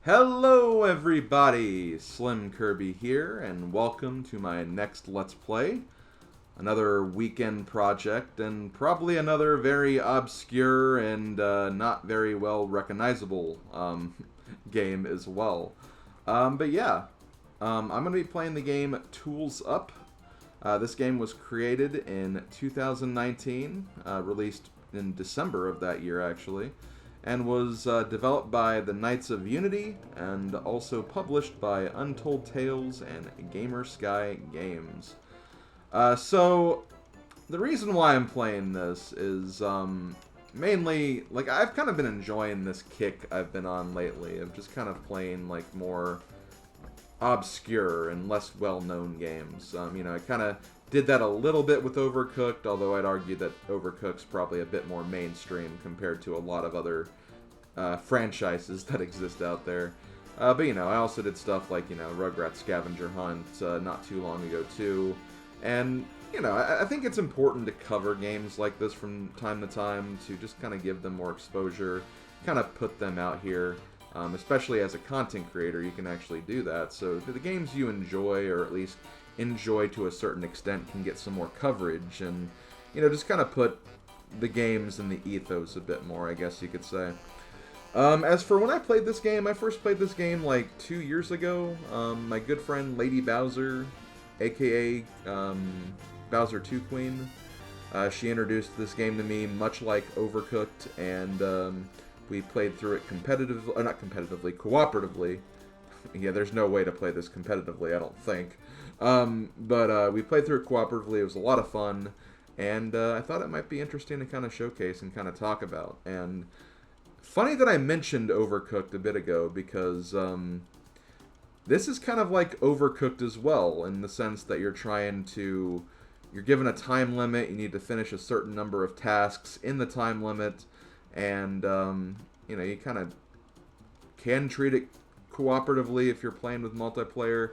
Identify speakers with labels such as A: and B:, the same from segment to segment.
A: Hello everybody, SlimKirby here, and welcome to my next Let's Play. Another weekend project, and probably another very obscure and not very well recognizable game as well. But yeah, I'm going to be playing the game Tools Up. This game was created in 2019, released in December of that year actually, and was developed by the Knights of Unity and also published by Untold Tales and Gamer Sky Games. So the reason why I'm playing this is mainly, like, I've kind of been enjoying this kick I've been on lately of just kind of playing like more obscure and less well-known games. You know, I kind of did that a little bit with Overcooked, although I'd argue that Overcooked's probably a bit more mainstream compared to a lot of other franchises that exist out there. But, you know, I also did stuff like, you know, Rugrats Scavenger Hunt not too long ago, too. And, you know, I think it's important to cover games like this from time to time to just kind of give them more exposure, kind of put them out here. Especially as a content creator, you can actually do that. So the games you enjoy, or at least enjoy to a certain extent, can get some more coverage and, you know, just kind of put the games in the ethos a bit more, I guess you could say. As for when I played this game, I first played this game like 2 years ago. My good friend Lady Bowser, aka Bowser 2 Queen, she introduced this game to me, much like Overcooked, and we played through it competitively, not competitively, cooperatively. Yeah, there's no way to play this competitively, I don't think. But we played through it cooperatively. It was a lot of fun, and I thought it might be interesting to kind of showcase and kind of talk about. And funny that I mentioned Overcooked a bit ago, because this is kind of like Overcooked as well, in the sense that you're given a time limit, you need to finish a certain number of tasks in the time limit, and you know, you kind of can treat it cooperatively if you're playing with multiplayer.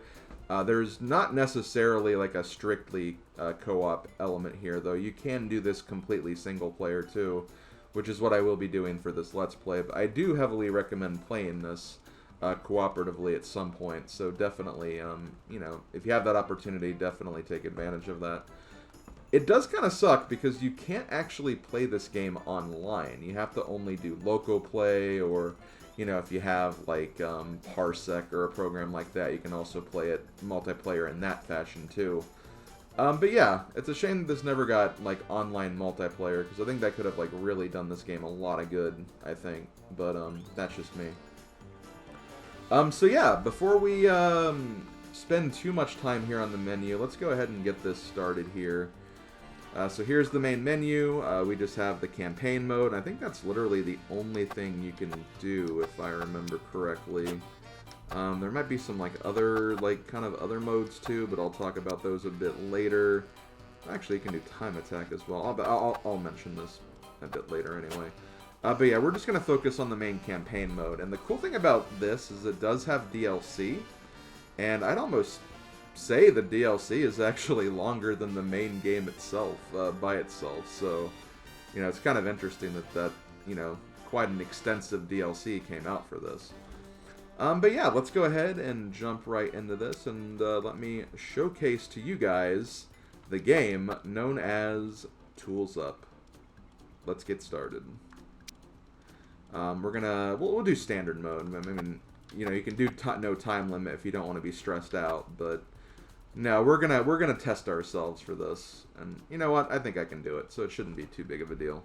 A: There's not necessarily like a strictly co-op element here, though. You can do this completely single player too, which is what I will be doing for this Let's Play. But I do heavily recommend playing this cooperatively at some point, so definitely, you know, if you have that opportunity, definitely take advantage of that. It does kind of suck because you can't actually play this game online. You have to only do local play, or, you know, if you have like Parsec or a program like that, you can also play it multiplayer in that fashion too. But yeah, it's a shame that this never got like online multiplayer, because I think that could have like really done this game a lot of good, I think. But that's just me. So yeah, before we spend too much time here on the menu, let's go ahead and get this started here. So here's the main menu. We just have the campaign mode. I think that's literally the only thing you can do, if I remember correctly. There might be some like other, like, kind of other modes too, but I'll talk about those a bit later. Actually, you can do time attack as well. I'll mention this a bit later anyway. But yeah, we're just going to focus on the main campaign mode. And the cool thing about this is it does have DLC, and I'd almost say the DLC is actually longer than the main game itself, by itself. So, you know, it's kind of interesting that, you know, quite an extensive DLC came out for this. But yeah, let's go ahead and jump right into this, and let me showcase to you guys the game known as Tools Up. Let's get started. We'll do standard mode. I mean, you know, you can do no time limit if you don't want to be stressed out, but no, we're gonna test ourselves for this, and you know what? I think I can do it, so it shouldn't be too big of a deal.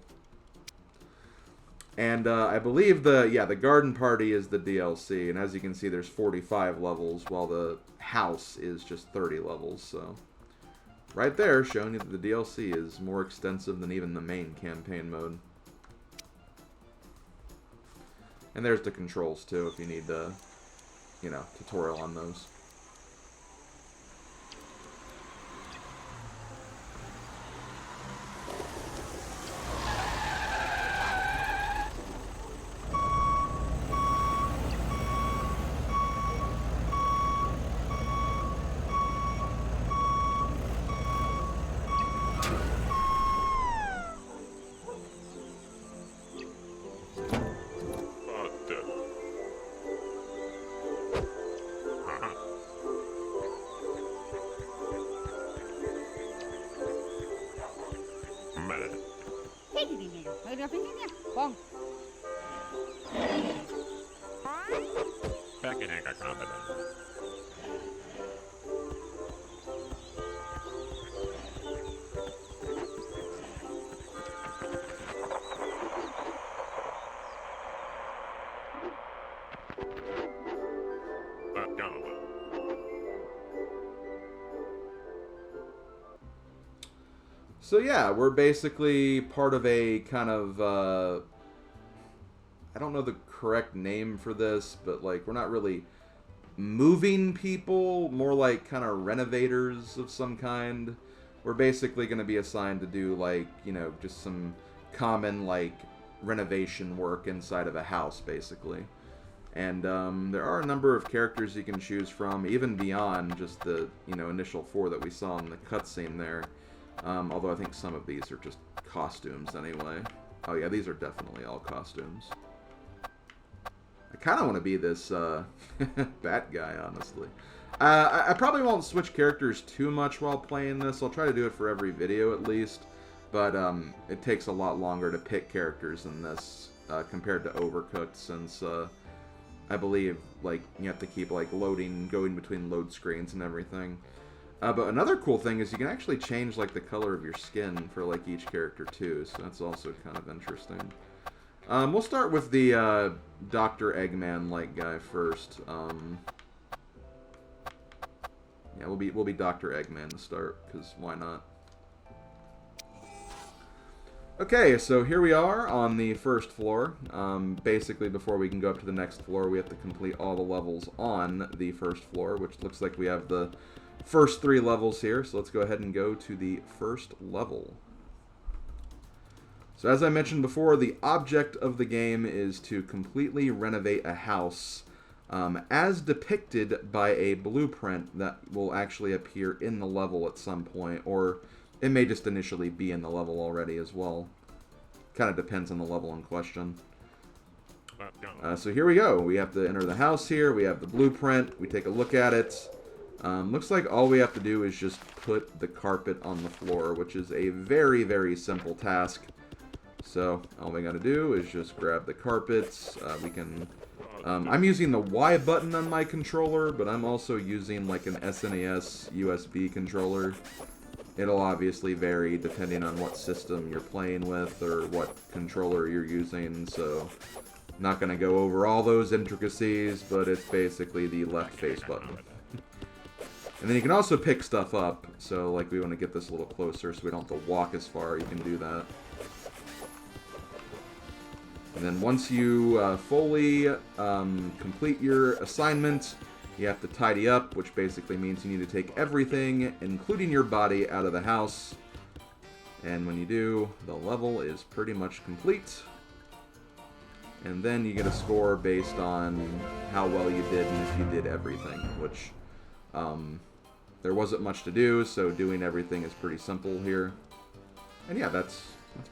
A: And I believe the garden party is the DLC, and as you can see, there's 45 levels, while the house is just 30 levels. So right there, showing you that the DLC is more extensive than even the main campaign mode. And there's the controls too, if you need the, you know, tutorial on those. So yeah, we're basically part of a kind of, I don't know the correct name for this, but like we're not really moving people, more like kind of renovators of some kind. We're basically going to be assigned to do like, you know, just some common like renovation work inside of a house basically. And there are a number of characters you can choose from, even beyond just the, you know, initial 4 that we saw in the cutscene there. Although I think some of these are just costumes anyway. Oh yeah, these are definitely all costumes. I kind of want to be this bat guy, honestly. I probably won't switch characters too much while playing this. I'll try to do it for every video at least. But it takes a lot longer to pick characters in this compared to Overcooked, since I believe like you have to keep like loading, going between load screens and everything. But another cool thing is you can actually change like the color of your skin for like each character too, so that's also kind of interesting. We'll start with the Dr. Eggman-like guy first. Yeah, we'll be Dr. Eggman to start, because why not? Okay, so here we are on the first floor. Basically, before we can go up to the next floor, we have to complete all the levels on the first floor, which looks like we have the first 3 levels here. So let's go ahead and go to the first level. So as I mentioned before, the object of the game is to completely renovate a house as depicted by a blueprint that will actually appear in the level at some point, or it may just initially be in the level already as well. Kind of depends on the level in question. So here we go. We have to enter the house here. We have the blueprint. We take a look at it. Looks like all we have to do is just put the carpet on the floor, which is a very, very simple task. So all we got to do is just grab the carpets. We can... I'm using the Y button on my controller, but I'm also using like an SNES USB controller. It'll obviously vary depending on what system you're playing with or what controller you're using, so I'm not going to go over all those intricacies, but it's basically the left face button. And then you can also pick stuff up, so like we want to get this a little closer so we don't have to walk as far, you can do that. And then once you fully complete your assignment, you have to tidy up, which basically means you need to take everything, including your body, out of the house. And when you do, the level is pretty much complete. And then you get a score based on how well you did and if you did everything, which there wasn't much to do, so doing everything is pretty simple here. And yeah, that's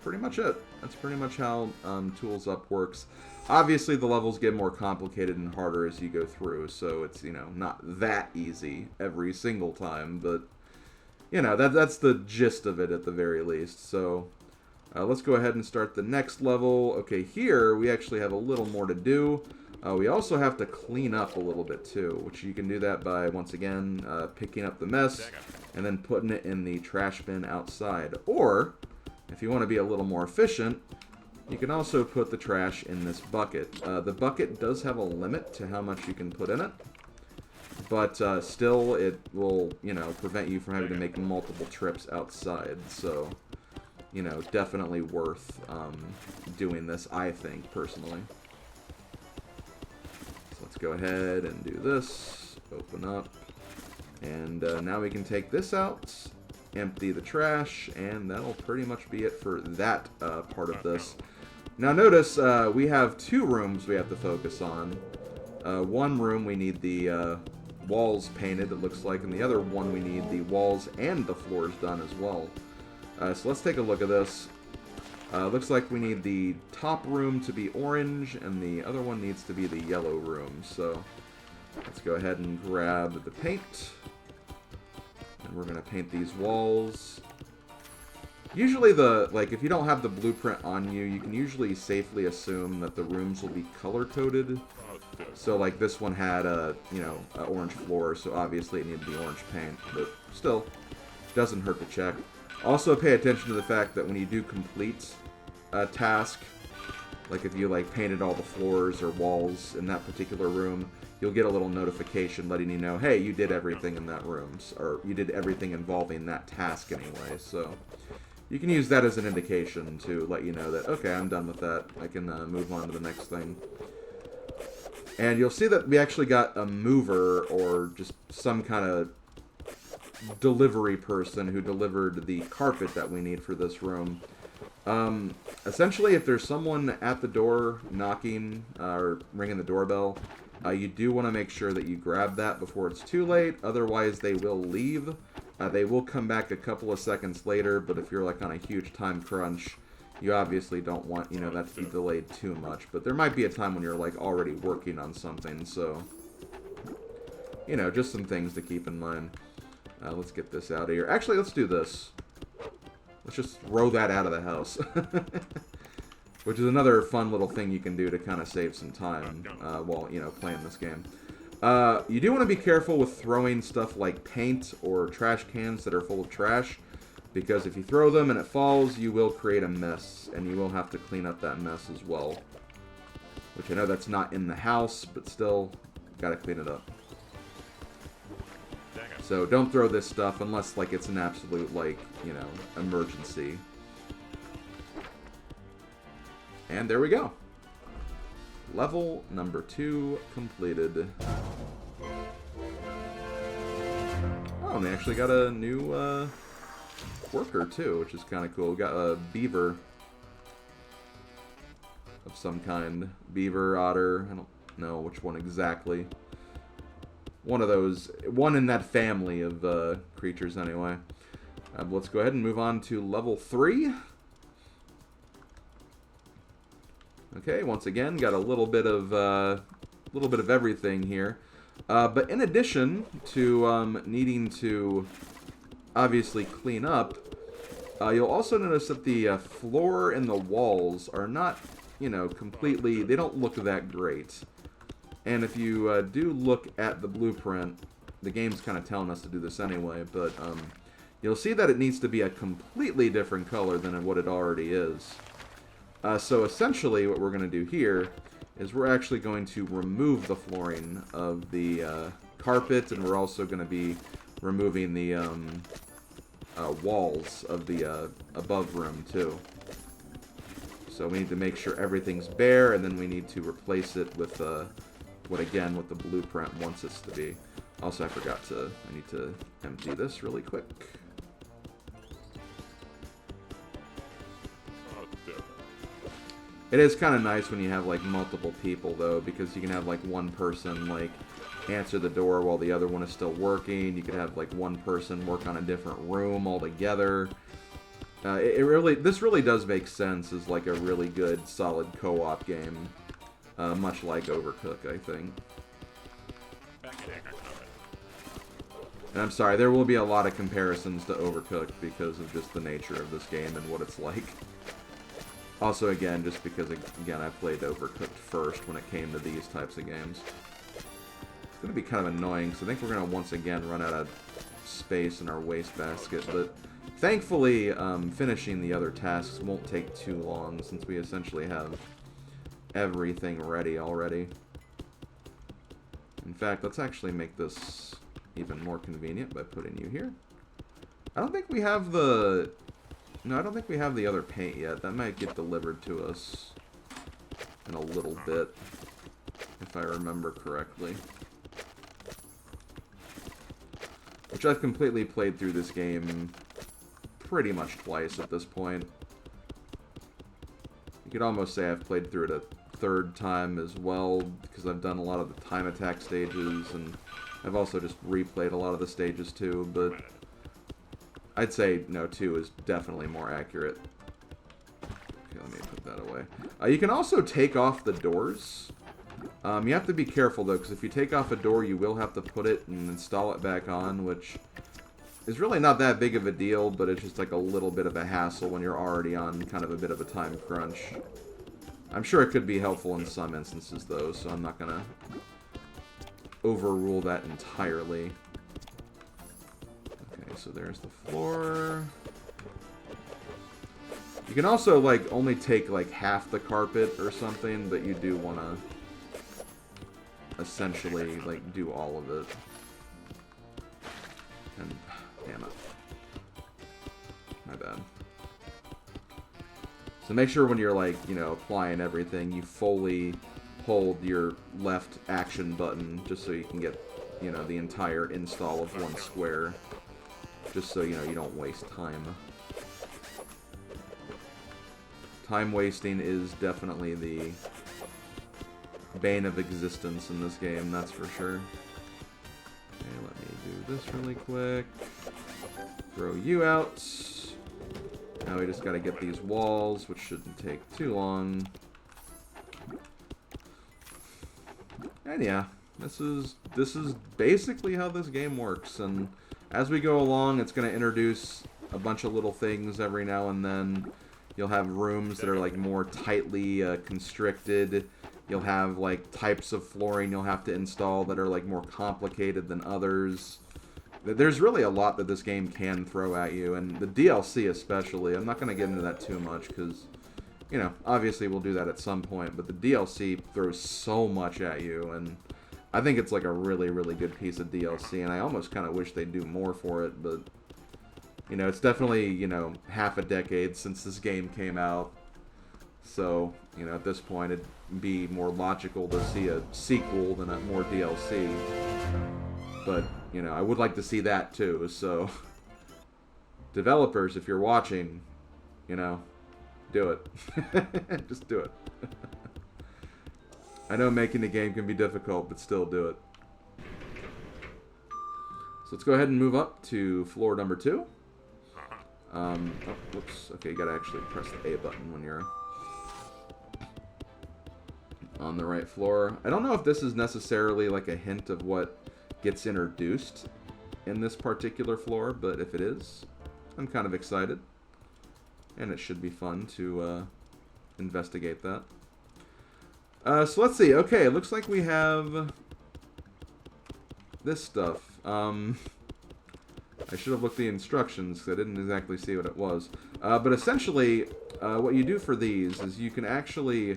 A: pretty much it. That's pretty much how Tools Up works. Obviously, the levels get more complicated and harder as you go through, so it's, you know, not that easy every single time, but, you know, that's the gist of it at the very least. So, let's go ahead and start the next level. Okay, here we actually have a little more to do. We also have to clean up a little bit too, which you can do that by, once again, picking up the mess and then putting it in the trash bin outside. Or, if you want to be a little more efficient, you can also put the trash in this bucket. The bucket does have a limit to how much you can put in it, but still it will, you know, prevent you from having to make multiple trips outside. So, you know, definitely worth doing this, I think, personally. So let's go ahead and do this. Open up. And now we can take this out, empty the trash, and that'll pretty much be it for that part of this. Now notice we have 2 rooms we have to focus on. One room we need the walls painted, it looks like, and the other one we need the walls and the floors done as well. So let's take a look at this. Looks like we need the top room to be orange, and the other one needs to be the yellow room. So let's go ahead and grab the paint. And we're going to paint these walls Usually if you don't have the blueprint on you, you can usually safely assume that the rooms will be color-coded. So, like, this one had an orange floor, so obviously it needed the orange paint. But still, doesn't hurt to check. Also, pay attention to the fact that when you do complete a task, like if you, like, painted all the floors or walls in that particular room, you'll get a little notification letting you know, hey, you did everything in that room, or you did everything involving that task anyway, so you can use that as an indication to let you know that, okay, I'm done with that. I can move on to the next thing. And you'll see that we actually got a mover, or just some kind of delivery person who delivered the carpet that we need for this room. Essentially, if there's someone at the door knocking or ringing the doorbell, you do want to make sure that you grab that before it's too late. Otherwise, they will leave. They will come back a couple of seconds later, but if you're like on a huge time crunch, you obviously don't want, that to be delayed too much. But there might be a time when you're like already working on something, so, just some things to keep in mind. Let's get this out of here. Actually, let's do this. Let's just throw that out of the house. Which is another fun little thing you can do to kind of save some time while, playing this game. You do want to be careful with throwing stuff like paint or trash cans that are full of trash, because if you throw them and it falls, you will create a mess, and you will have to clean up that mess as well. Which I know that's not in the house, but still, gotta clean it up. So don't throw this stuff unless, like, it's an absolute, like, emergency. And there we go. Level number 2 completed. Oh, and they actually got a new worker too, which is kind of cool. We got a beaver of some kind. Beaver, otter, I don't know which one exactly. One of those, one in that family of creatures anyway. Let's go ahead and move on to level 3. Okay, once again, got a little bit of everything here. But in addition to needing to obviously clean up, you'll also notice that the floor and the walls are not, completely, they don't look that great. And if you do look at the blueprint, the game's kind of telling us to do this anyway, but you'll see that it needs to be a completely different color than what it already is. So essentially what we're going to do here is we're actually going to remove the flooring of the carpet, and we're also going to be removing the walls of the above room too. So we need to make sure everything's bare, and then we need to replace it with what the blueprint wants us to be. Also, I need to empty this really quick. It is kind of nice when you have, like, multiple people, though, because you can have, like, one person, like, answer the door while the other one is still working. You could have, like, one person work on a different room altogether. This really does make sense as, like, a really good, solid co-op game. Much like Overcooked, I think. And I'm sorry, there will be a lot of comparisons to Overcooked because of just the nature of this game and what it's like. Also, again, just because, again, I played Overcooked first when it came to these types of games. It's going to be kind of annoying, because I think we're going to once again run out of space in our wastebasket, but thankfully, finishing the other tasks won't take too long, since we essentially have everything ready already. In fact, let's actually make this even more convenient by putting you here. I don't think we have the... No, I don't think we have the other paint yet. That might get delivered to us in a little bit, if I remember correctly. Which I've completely played through this game pretty much twice at this point. You could almost say I've played through it a third time as well, because I've done a lot of the time attack stages, and I've also just replayed a lot of the stages too, but I'd say, no, 2 is definitely more accurate. Okay, let me put that away. You can also take off the doors. You have to be careful, though, because if you take off a door, you will have to put it and install it back on, which is really not that big of a deal, but it's just like a little bit of a hassle when you're already on kind of a bit of a time crunch. I'm sure it could be helpful in some instances, though, so I'm not gonna overrule that entirely. Okay, so there's the floor. You can also, like, only take, like, half the carpet or something, but you do want to essentially, like, do all of it. And, damn it. My bad. So make sure when you're, like, you know, applying everything, you fully hold your left action button just so you can get, you know, the entire install of one square. Just so, you know, you don't waste time. Time wasting is definitely the bane of existence in this game, that's for sure. Okay, let me do this really quick. Throw you out. Now we just gotta get these walls, which shouldn't take too long. And yeah, this is basically how this game works, and as we go along, it's gonna introduce a bunch of little things every now and then. You'll have rooms that are, like, more tightly constricted. You'll have, like, types of flooring you'll have to install that are, like, more complicated than others. There's really a lot that this game can throw at you, and the DLC especially. I'm not going to get into that too much because, you know, obviously we'll do that at some point, but the DLC throws so much at you, and I think it's, like, a really, really good piece of DLC, and I almost kind of wish they'd do more for it, but... You know, it's definitely, you know, half a decade since this game came out. So, you know, at this point, it'd be more logical to see a sequel than a more DLC. But, you know, I would like to see that too, so... Developers, if you're watching, you know, do it. Just do it. I know making a game can be difficult, but still do it. So let's go ahead and move up to floor number 2. Oh, whoops. Okay, you gotta actually press the A button when you're on the right floor. I don't know if this is necessarily like a hint of what gets introduced in this particular floor, but if it is, I'm kind of excited. And it should be fun to investigate that. So let's see. Okay, it looks like we have this stuff. I should have looked at the instructions because I didn't exactly see what it was. But essentially, what you do for these is you can actually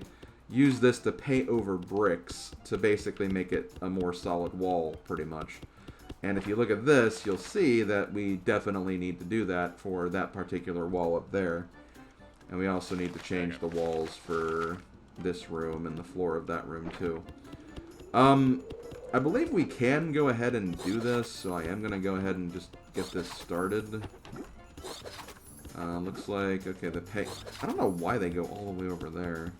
A: use this to paint over bricks to basically make it a more solid wall, pretty much. And if you look at this, you'll see that we definitely need to do that for that particular wall up there. And we also need to change the walls for this room and the floor of that room, too. I believe we can go ahead and do this, so I am going to go ahead and just get this started. Looks like, okay, I don't know why they go all the way over there.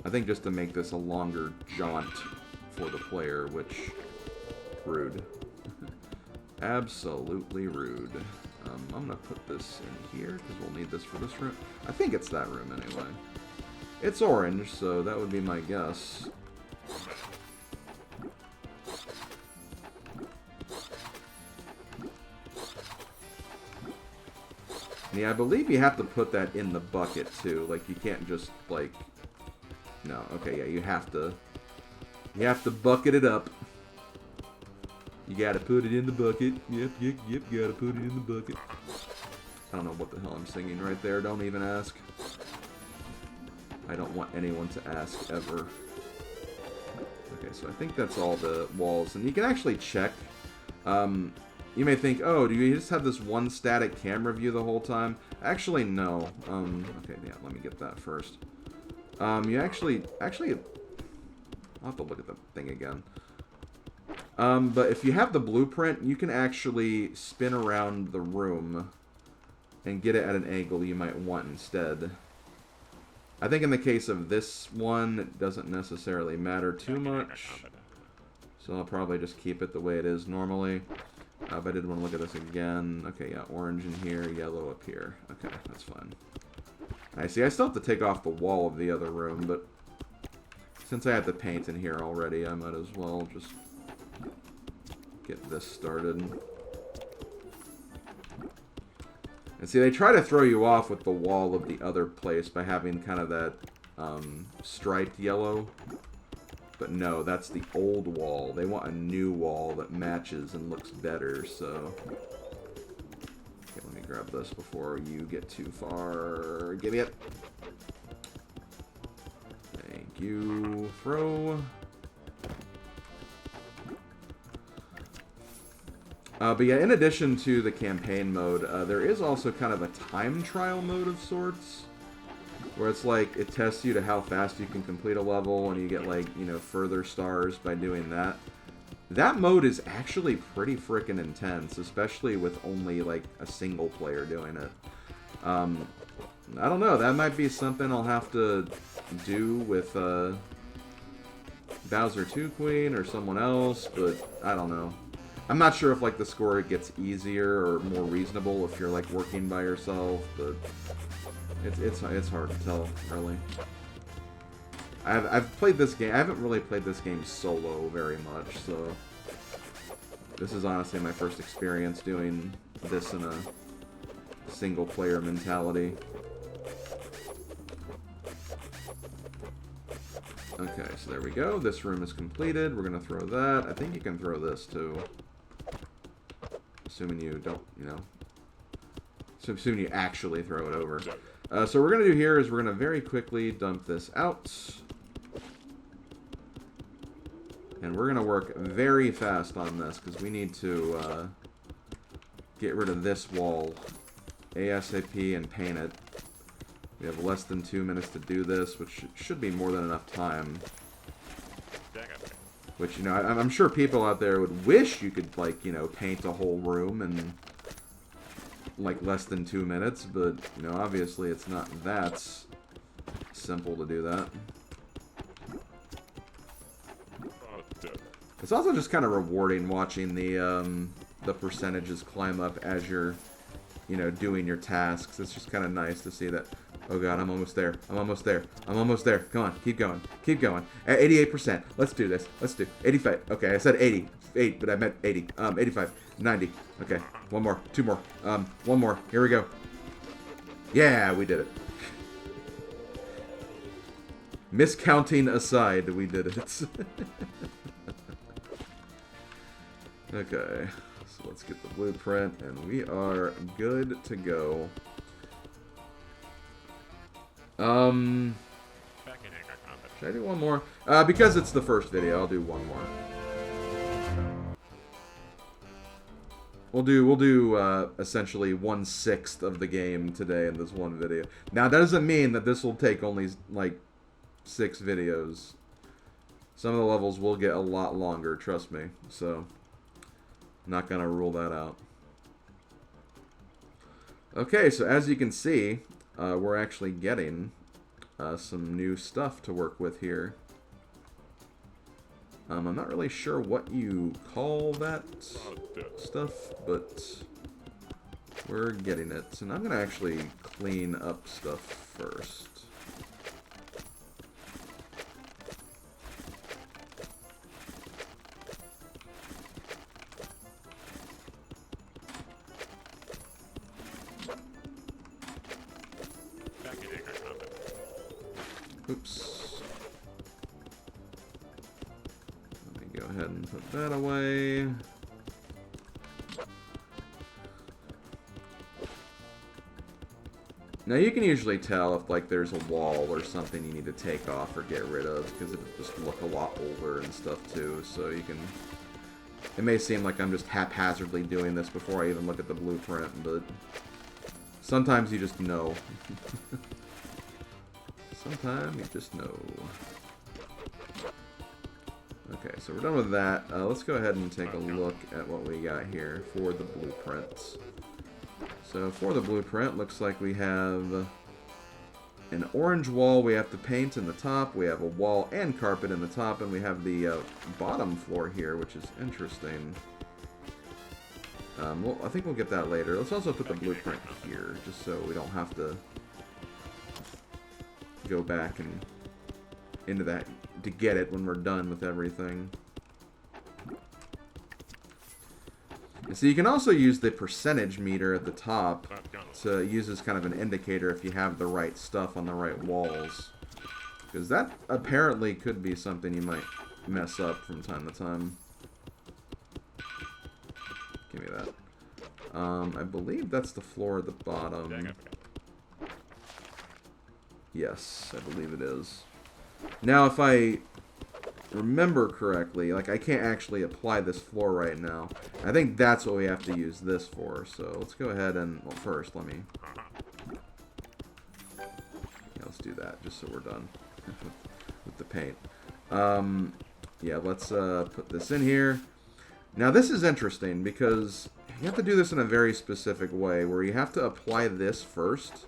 A: I think just to make this a longer jaunt for the player, which, rude. Absolutely rude. I'm going to put this in here, because we'll need this for this room. I think it's that room anyway. It's orange, so that would be my guess. Yeah, I believe you have to put that in the bucket, too. Like, you can't just, like... No, okay, yeah, you have to bucket it up. You gotta put it in the bucket. Yep, gotta put it in the bucket. I don't know what the hell I'm singing right there. Don't even ask. I don't want anyone to ask, ever. Okay, so I think that's all the walls. And you can actually check... You may think, oh, do you just have this one static camera view the whole time? Actually, no. Okay, yeah, let me get that first. You actually, I'll have to look at the thing again. But if you have the blueprint, you can actually spin around the room and get it at an angle you might want instead. I think in the case of this one, it doesn't necessarily matter too much. So I'll probably just keep it the way it is normally. But I did want to look at this again. Okay, yeah, orange in here, yellow up here. Okay, that's fine. I see, I still have to take off the wall of the other room, but since I have the paint in here already, I might as well just get this started. And see, they try to throw you off with the wall of the other place by having kind of that striped yellow. But no, that's the old wall. They want a new wall that matches and looks better, so... Okay, let me grab this before you get too far. Give me it! Thank you. Throw. But yeah, in addition to the campaign mode, there is also kind of a time trial mode of sorts. Where it's like, it tests you to how fast you can complete a level, and you get, like, you know, further stars by doing that. That mode is actually pretty frickin' intense, especially with only, like, a single player doing it. I don't know, that might be something I'll have to do with, Bowser 2 Queen or someone else, but I don't know. I'm not sure if, like, the score gets easier or more reasonable if you're, like, working by yourself, but... It's hard to tell, really. I've played this game. I haven't really played this game solo very much, so this is honestly my first experience doing this in a single-player mentality. Okay, so there we go. This room is completed. We're gonna throw that. I think you can throw this too, assuming you don't, you know. So assuming you actually throw it over. So what we're going to do here is we're going to very quickly dump this out. And we're going to work very fast on this, because we need to get rid of this wall ASAP and paint it. We have less than 2 minutes to do this, which should be more than enough time. Which, you know, I'm sure people out there would wish you could, like, you know, paint a whole room and... like less than 2 minutes, but you know, obviously it's not that simple to do that. It's also just kind of rewarding watching the percentages climb up as you're, you know, doing your tasks. It's just kind of nice to see that. Oh god, I'm almost there. I'm almost there. I'm almost there. Come on, keep going. Keep going. At 88%. Let's do this. Let's do 85. Okay, I said 88, but I meant 80. 85. 90. Okay, one more. 2 more. One more. Here we go. Yeah, we did it. Miscounting aside, we did it. Okay, so let's get the blueprint, and we are good to go. Should I do one more? Because it's the first video, I'll do one more. We'll do essentially 1/6 of the game today in this one video. Now, that doesn't mean that this will take only, like, 6 videos. Some of the levels will get a lot longer, trust me. So, I'm not gonna rule that out. Okay, so as you can see, we're actually getting some new stuff to work with here. I'm not really sure what you call that stuff, but we're getting it. And I'm going to actually clean up stuff first. Oops. Let me go ahead and put that away. Now you can usually tell if, like, there's a wall or something you need to take off or get rid of, because it just look a lot older and stuff too, so you can... It may seem like I'm just haphazardly doing this before I even look at the blueprint, but sometimes you just know. Sometimes you just know. Okay, so we're done with that. Let's go ahead and take a look at what we got here for the blueprints. So for the blueprint, looks like we have an orange wall we have to paint in the top. We have a wall and carpet in the top, and we have the bottom floor here, which is interesting. Well, I think we'll get that later. Let's also put the blueprint here, just so we don't have to go back and into that to get it when we're done with everything. So you can also use the percentage meter at the top to use as kind of an indicator if you have the right stuff on the right walls. Because that apparently could be something you might mess up from time to time. Give me that. I believe that's the floor at the bottom. Yes, I believe it is. Now, if I remember correctly, like, I can't actually apply this floor right now. I think that's what we have to use this for. So let's go ahead and, well, first, let me... Yeah, let's do that, just so we're done with the paint. Yeah, let's put this in here. Now, this is interesting because you have to do this in a very specific way, where you have to apply this first.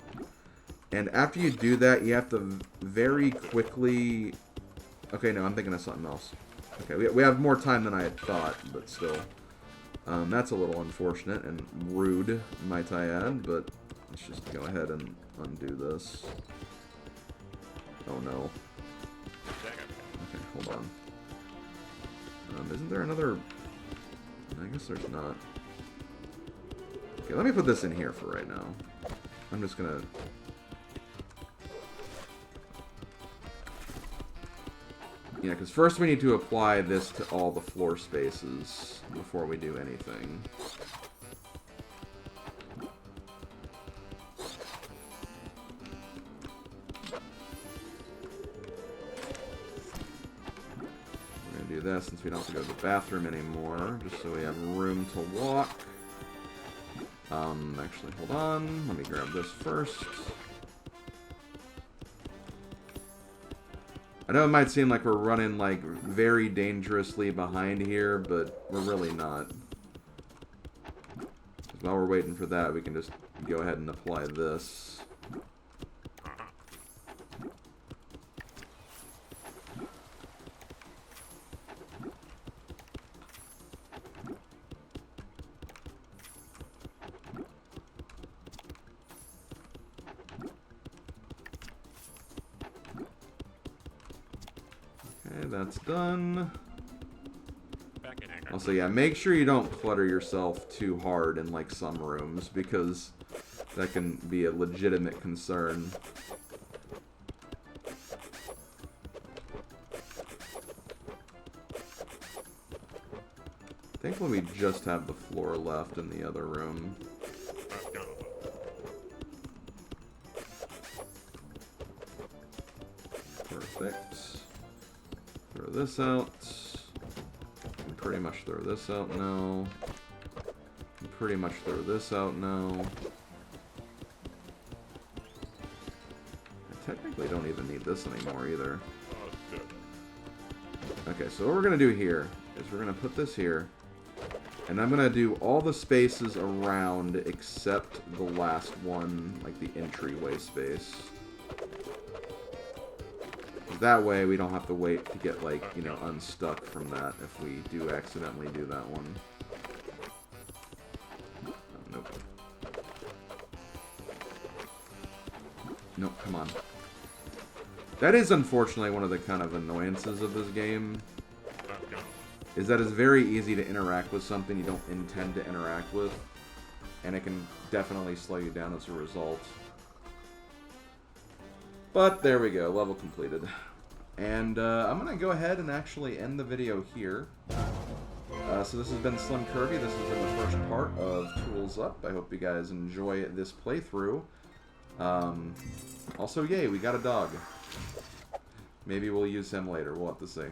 A: And after you do that, you have to very quickly... Okay, no, I'm thinking of something else. Okay, we have more time than I had thought, but still. That's a little unfortunate and rude, might I add, but let's just go ahead and undo this. Oh, no. Okay, hold on. Isn't there another... I guess there's not. Okay, let me put this in here for right now. I'm just gonna... Yeah, because first we need to apply this to all the floor spaces before we do anything. We're going to do that since we don't have to go to the bathroom anymore, just so we have room to walk. Actually, hold on. Let me grab this first. I know it might seem like we're running, like, very dangerously behind here, but we're really not. 'Cause while we're waiting for that, we can just go ahead and apply this. That's done. Also, yeah, make sure you don't clutter yourself too hard in, like, some rooms, because that can be a legitimate concern. Thankfully, we just have the floor left in the other room. Perfect. Throw this out. And pretty much throw this out now. And pretty much throw this out now. I technically don't even need this anymore either. Okay, so what we're going to do here is we're going to put this here. And I'm going to do all the spaces around except the last one, like the entryway space. That way we don't have to wait to get, like, you know, unstuck from that if we do accidentally do that one. Oh, nope. Nope, come on. That is unfortunately one of the kind of annoyances of this game. Is that it's very easy to interact with something you don't intend to interact with. And it can definitely slow you down as a result. But there we go, level completed. And I'm going to go ahead and actually end the video here. So this has been SlimKirby. This has been the first part of Tools Up. I hope you guys enjoy this playthrough. Also, yay, we got a dog. Maybe we'll use him later. We'll have to see.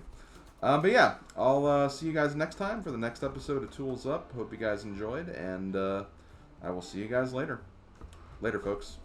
A: But yeah, I'll see you guys next time for the next episode of Tools Up. Hope you guys enjoyed, and I will see you guys later. Later, folks.